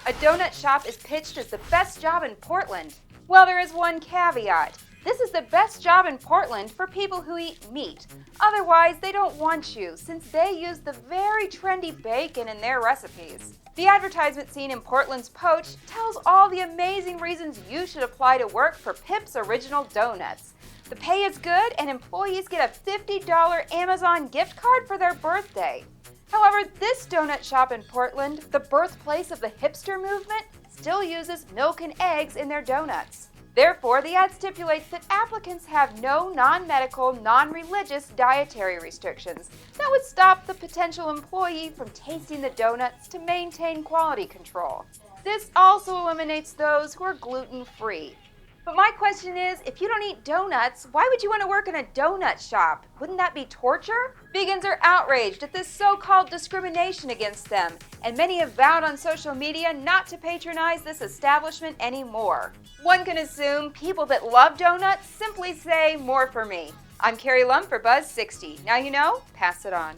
A donut shop is pitched as the best job in Portland. Well, there is one caveat. This is the best job in Portland for people who eat meat. Otherwise, they don't want you, since they use the very trendy bacon in their recipes. The advertisement seen in Portland's Poach tells all the amazing reasons you should apply to work for Pip's Original Donuts. The pay is good, and employees get a $50 Amazon gift card for their birthday. However, this donut shop in Portland, the birthplace of the hipster movement, still uses milk and eggs in their donuts. Therefore, the ad stipulates that applicants have no non-medical, non-religious dietary restrictions that would stop the potential employee from tasting the donuts to maintain quality control. This also eliminates those who are gluten-free. But my question is, if you don't eat donuts, why would you want to work in a donut shop? Wouldn't that be torture? Vegans are outraged at this so-called discrimination against them, and many have vowed on social media not to patronize this establishment anymore. One can assume people that love donuts simply say, "More for me." I'm Keri Lumm for Buzz 60. Now you know, pass it on.